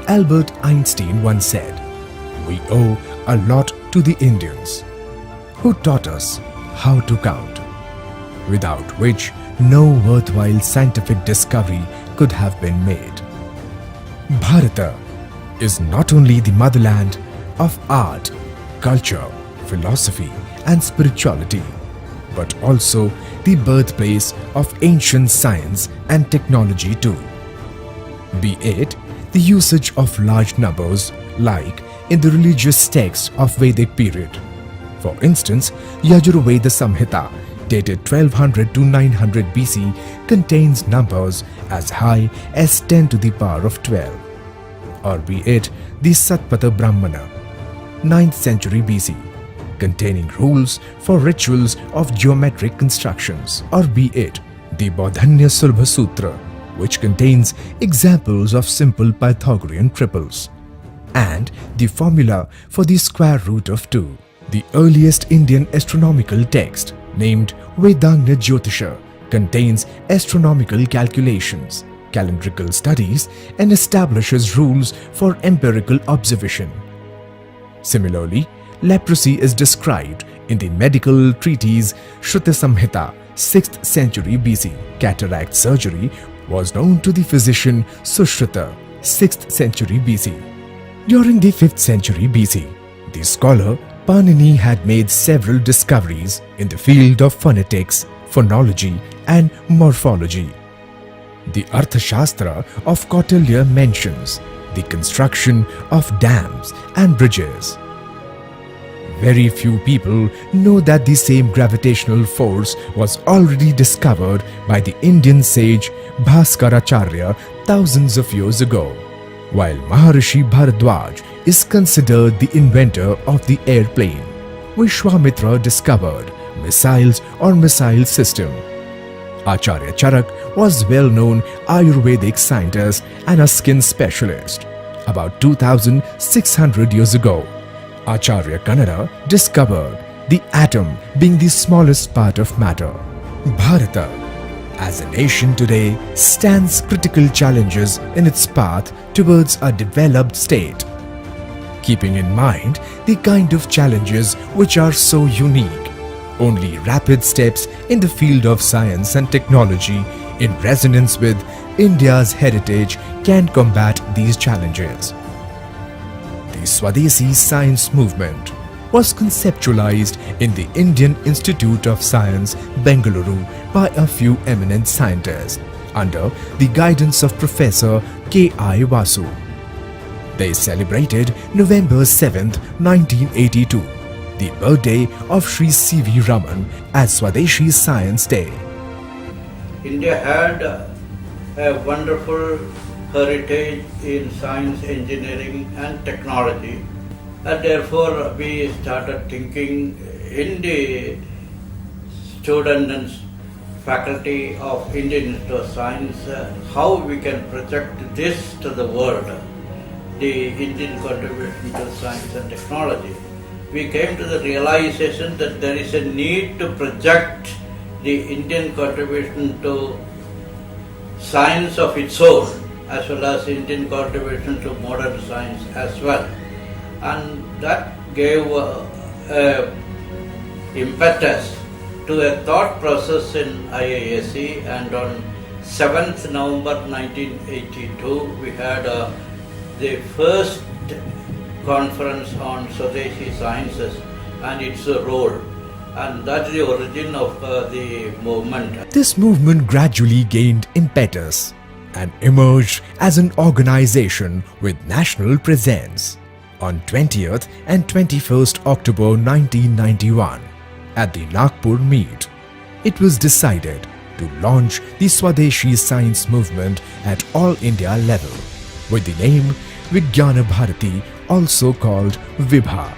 Albert Einstein once said, "We owe a lot to the Indians, who taught us how to count, without which no worthwhile scientific discovery could have been made." Bharata is not only the motherland of art, culture, philosophy and spirituality, but also the birthplace of ancient science and technology too. Be it the usage of large numbers like in the religious texts of Vedic period. For instance, Yajurveda Samhita dated 1200 to 900 BC contains numbers as high as 10 to the power of 12. Or be it the Satpatha Brahmana, 9th century BC, containing rules for rituals of geometric constructions. Or be it the Bodhanya Sulbha Sutra, which contains examples of simple Pythagorean triples, and the formula for the square root of 2. The earliest Indian astronomical text, named Vedanga Jyotisha, contains astronomical calculations, calendrical studies, and establishes rules for empirical observation. Similarly, leprosy is described in the medical treatise Shruta Samhita, 6th century BC. Cataract surgery was known to the physician Sushruta, 6th century BC. During the 5th century BC, the scholar Panini had made several discoveries in the field of phonetics, phonology and morphology. The Arthashastra of Kautilya mentions the construction of dams and bridges. Very few people know that the same gravitational force was already discovered by the Indian sage Bhaskaracharya thousands of years ago, while Maharishi Bharadwaj is considered the inventor of the airplane. Vishwamitra discovered missiles or missile system. Acharya Charak was well-known Ayurvedic scientist and a skin specialist. About 2600 years ago, Acharya Kannada discovered the atom being the smallest part of matter. Bharata, as a nation today, stands critical challenges in its path towards a developed state. Keeping in mind the kind of challenges which are so unique, only rapid steps in the field of science and technology in resonance with India's heritage can combat these challenges. The Swadeshi science movement was conceptualized in the Indian Institute of Science, Bengaluru by a few eminent scientists under the guidance of Professor K.I. Vasu. They celebrated November 7th, 1982, the birthday of Sri C.V. Raman as Swadeshi Science Day. India had a wonderful heritage in science, engineering and technology, and therefore we started thinking in the student and faculty of Indian Institute of Science how we can project this to the world, the Indian contribution to science and technology. We came to the realization that there is a need to project the Indian contribution to science of its own, as well as Indian contribution to modern science as well. And that gave impetus to a thought process in IISc, and on 7th November 1982 we had the first conference on Swadeshi sciences and its role, and that's the origin of the movement. This movement gradually gained impetus and emerged as an organization with national presence. On 20th and 21st October 1991, at the Nagpur meet, it was decided to launch the Swadeshi science movement at all India level with the name Vigyan Bharati, also called VIBHA.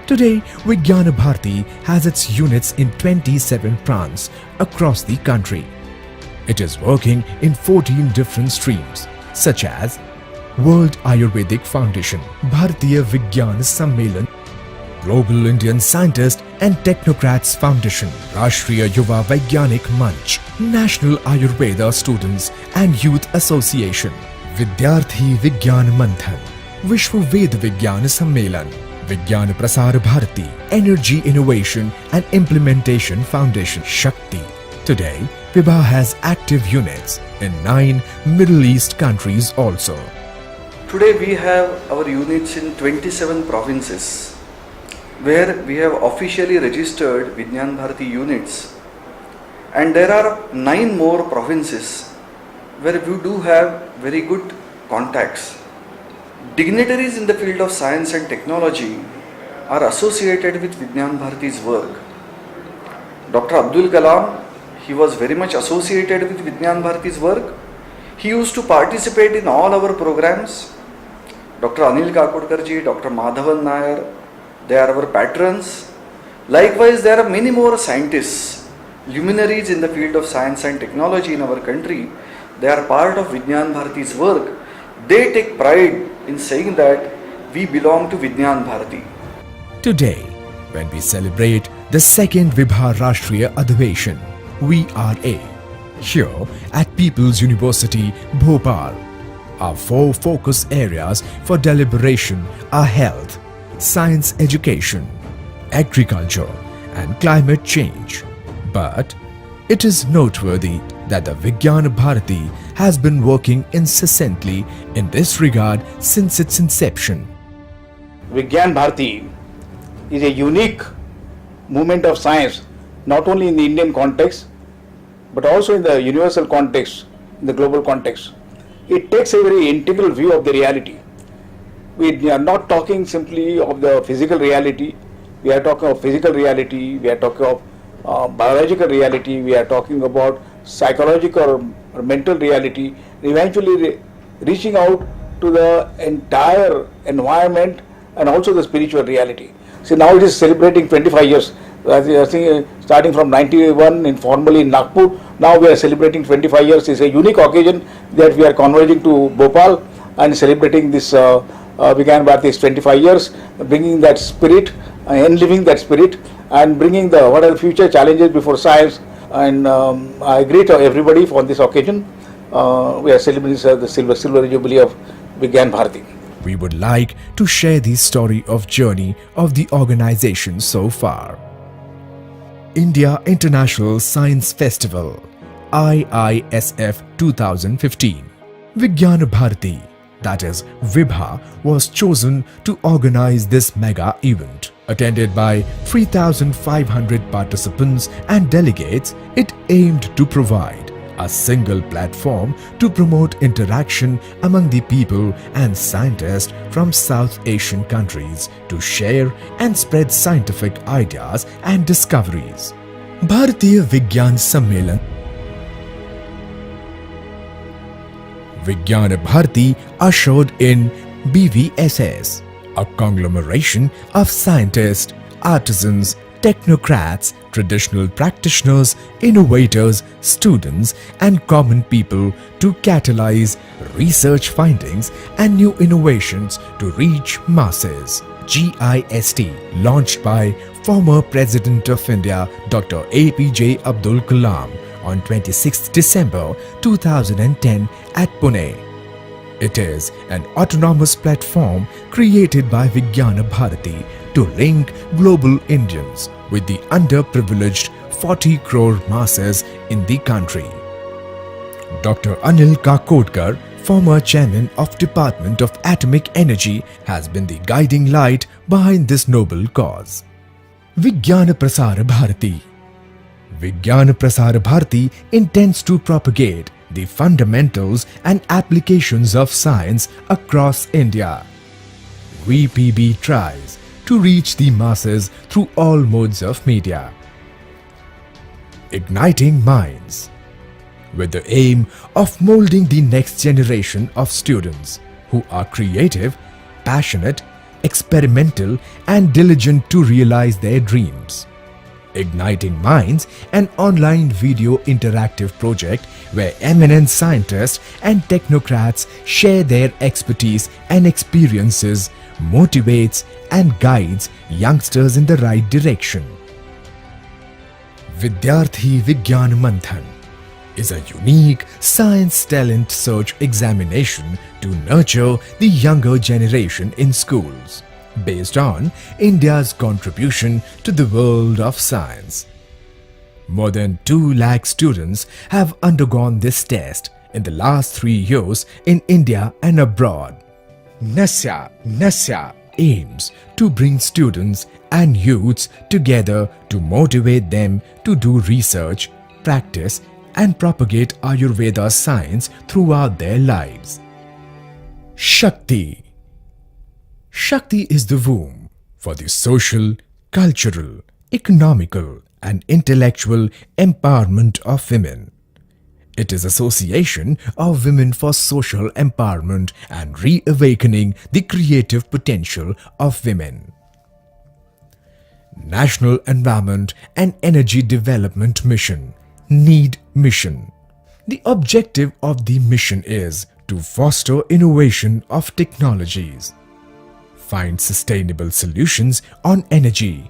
Today, Vigyan Bharati has its units in 27 prants across the country. It is working in 14 different streams, such as World Ayurvedic Foundation, Bharatiya Vigyan Sammelan, Global Indian Scientists and Technocrats Foundation, Rashtriya Yuva Vaigyanik Manch, National Ayurveda Students and Youth Association, Vidyarthi Vigyan Manthan, विश्व वेद विज्ञान सम्मेलन, विज्ञान Prasar Bharati, Energy Innovation and Implementation Foundation, Shakti. Today, VIBHA has active units in 9 Middle East countries also. Today we have our units in 27 provinces, where we have officially registered Vigyan Bharati units, and there are 9 more provinces where we do have very good contacts. Dignitaries in the field of science and technology are associated with Vigyan Bharati's work. Dr. Abdul Kalam, he was very much associated with Vigyan Bharati's work. He used to participate in all our programs. Dr. Anil Kakodkarji, Dr. Madhavan Nair, they are our patrons. Likewise, there are many more scientists, luminaries in the field of science and technology in our country. They are part of Vigyan Bharati's work. They take pride in saying that we belong to Vigyan Bharati. Today, when we celebrate the second VIBHA Rashtriya Adhiveshan, VRA, here at People's University, Bhopal, our 4 focus areas for deliberation are health, science education, agriculture and climate change. But it is noteworthy that the Vigyan Bharati has been working incessantly in this regard since its inception. Vigyan Bharati is a unique movement of science, not only in the Indian context, but also in the universal context, in the global context. It takes a very integral view of the reality. We are not talking simply of the physical reality, we are talking of physical reality, we are talking of biological reality, we are talking about psychological or mental reality, eventually reaching out to the entire environment and also the spiritual reality. See, now it is celebrating 25 years. I think starting from 91 informally in Nagpur, now we are celebrating 25 years. It's a unique occasion that we are converging to Bhopal and celebrating this Vigyan Bharati's 25 years, bringing that spirit, enliving that spirit, and bringing what are the future challenges before science. And I greet everybody for this occasion. We are celebrating the silver jubilee of Vigyan Bharati. We would like to share the story of journey of the organization so far. India International Science Festival, IISF 2015. Vigyan Bharati, that is VIBHA, was chosen to organize this mega event. Attended by 3,500 participants and delegates, it aimed to provide a single platform to promote interaction among the people and scientists from South Asian countries to share and spread scientific ideas and discoveries. Bharatiya Vigyan Sammelan Vigyan Bharati ushered in BVSS, a conglomeration of scientists, artisans, technocrats, traditional practitioners, innovators, students and common people to catalyze research findings and new innovations to reach masses. GIST, launched by former President of India Dr. APJ Abdul Kalam on 26 December 2010 at Pune. It is an autonomous platform created by Vigyan Bharati to link global Indians with the underprivileged 40 crore masses in the country. Dr. Anil Kakodkar, former chairman of Department of Atomic Energy, has been the guiding light behind this noble cause. Vigyan Prasar Bharati. Vigyan Prasar Bharati intends to propagate the fundamentals and applications of science across India. VPB tries to reach the masses through all modes of media. Igniting minds, with the aim of molding the next generation of students who are creative, passionate, experimental and diligent to realize their dreams. Igniting Minds, an online video interactive project where eminent scientists and technocrats share their expertise and experiences, motivates and guides youngsters in the right direction. Vidyarthi Vigyan Manthan, is a unique science talent search examination to nurture the younger generation in schools, based on India's contribution to the world of science. More than 2 lakh students have undergone this test in the last 3 years in India and abroad. NASYA aims to bring students and youths together to motivate them to do research, practice, and propagate Ayurveda science throughout their lives. Shakti. Shakti is the womb for the social, cultural, economical, and intellectual empowerment of women. It is association of women for social empowerment and reawakening the creative potential of women. National Environment and Energy Development Mission, NEED mission. The objective of the mission is to foster innovation of technologies, find sustainable solutions on energy,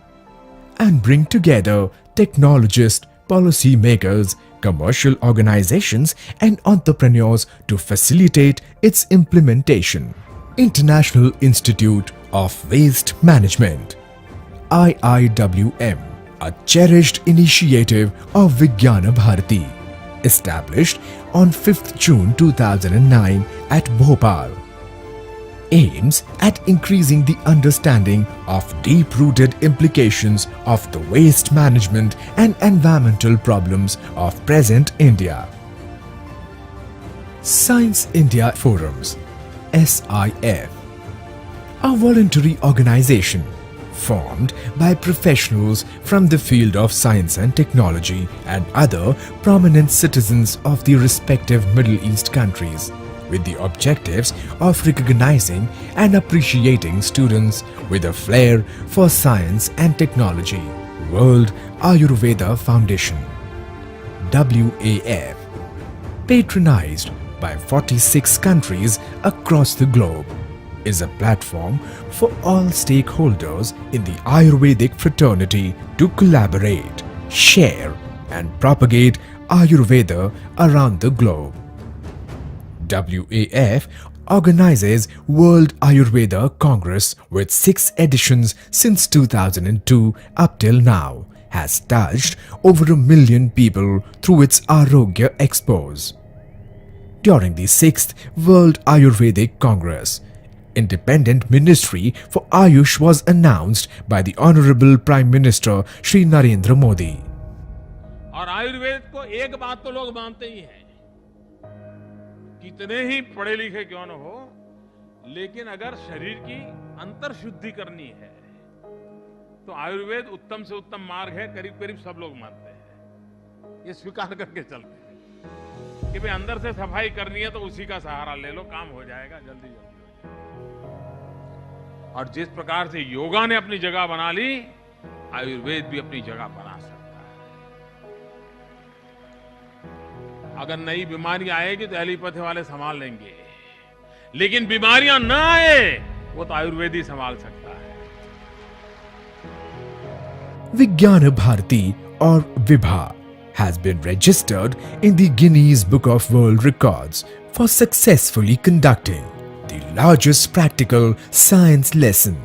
and bring together technologists, policy makers, commercial organizations, and entrepreneurs to facilitate its implementation. International Institute of Waste Management, IIWM, a cherished initiative of Vigyan Bharati, established on 5th June 2009 at Bhopal, aims at increasing the understanding of deep-rooted implications of the waste management and environmental problems of present India. Science India Forums, SIF, a voluntary organization formed by professionals from the field of science and technology and other prominent citizens of the respective Middle East countries, with the objectives of recognizing and appreciating students with a flair for science and technology. World Ayurveda Foundation, WAF, patronized by 46 countries across the globe, is a platform for all stakeholders in the Ayurvedic fraternity to collaborate, share, and propagate Ayurveda around the globe. WAF organizes World Ayurveda Congress with 6 editions since 2002 up till now, has touched over 1 million people through its Arogya Expos. During the 6th World Ayurvedic Congress, Independent Ministry for Ayush was announced by the Honorable Prime Minister Shri Narendra Modi. और आयुर्वेद को एक बात तो लोग मानते ही हैं, कितने ही पढ़े लिखे क्यों न हो, लेकिन अगर शरीर की अंतर शुद्धि करनी है तो आयुर्वेद उत्तम से उत्तम मार्ग है, करीब करीब सब लोग मानते हैं, ये स्वीकार करके चलते हैं कि भाई अंदर से सफाई करनी है तो उसी का सहारा ले लो, काम हो जाएगा जल्दी जल्दी। और जिस प्रकार से योगा ने अपनी जगह बना ली, आयुर्वेद भी अपनी जगह बना सकता है। अगर नई बीमारी आएगी तो एलोपैथी वाले संभाल लेंगे, लेकिन बीमारियां ना आए वो तो आयुर्वेद ही संभाल सकता है। Vigyan Bharati or VIBHA has been registered in the Guinness Book of World Records for successfully conducting the largest practical science lesson.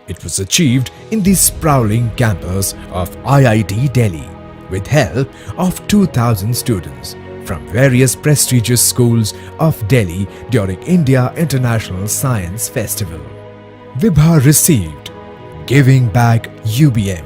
It was achieved in the sprawling campus of IIT Delhi with help of 2,000 students from various prestigious schools of Delhi during India International Science Festival. VIBHA received Giving Back UBM,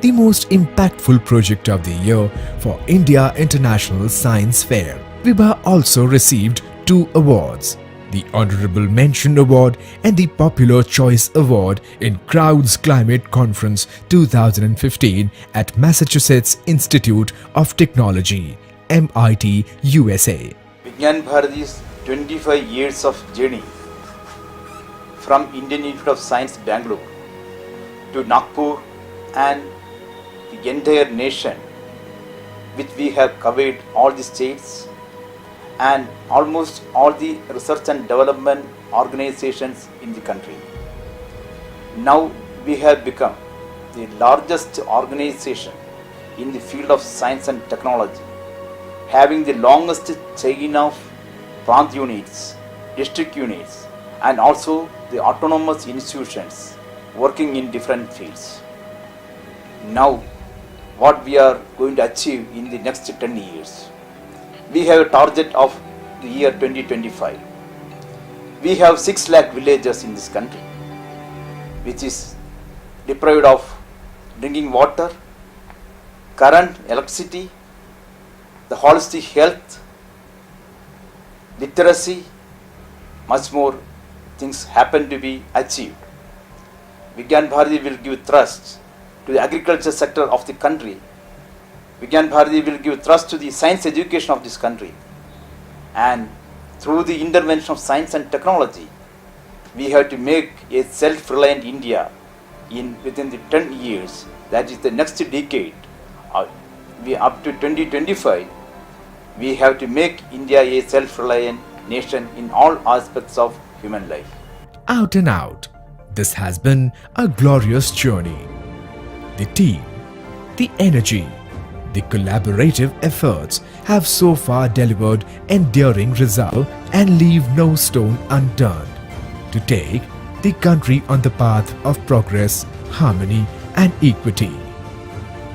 the most impactful project of the year for India International Science Fair. VIBHA also received 2 awards, the Honorable Mention Award and the Popular Choice Award in Crowds Climate Conference 2015 at Massachusetts Institute of Technology, MIT, USA. Vigyan Bharati's 25 years of journey from Indian Institute of Science, Bangalore to Nagpur and the entire nation, which we have covered all the states and almost all the research and development organizations in the country. Now we have become the largest organization in the field of science and technology, having the longest chain of plant units, district units, and also the autonomous institutions working in different fields. Now, what we are going to achieve in the next 10 years? We have a target of the year 2025. We have 6 lakh villages in this country, which is deprived of drinking water, current, electricity, the holistic health, literacy, much more things happen to be achieved. Vigyan Bharati will give thrust to the agriculture sector of the country. Vigyan Bharati will give thrust to the science education of this country. And through the intervention of science and technology, we have to make a self-reliant India within the 10 years, that is the next decade. Up to 2025, we have to make India a self-reliant nation in all aspects of human life. Out and out, this has been a glorious journey. The team, the energy, the collaborative efforts have so far delivered enduring results and leave no stone unturned to take the country on the path of progress, harmony and equity.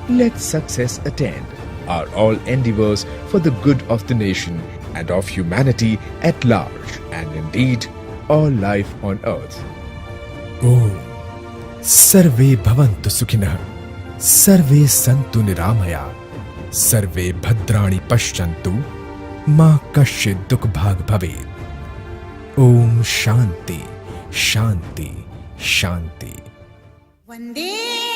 Let success attend our all endeavors for the good of the nation and of humanity at large, and indeed all life on earth. Om Sarve Bhavantu Sukhinah, Sarve Santu Niramaya, Sarve Bhadrani Pashyantu, Ma Kashchid Dukh Bhag Bhaved. Om Shanti, Shanti, Shanti. Vande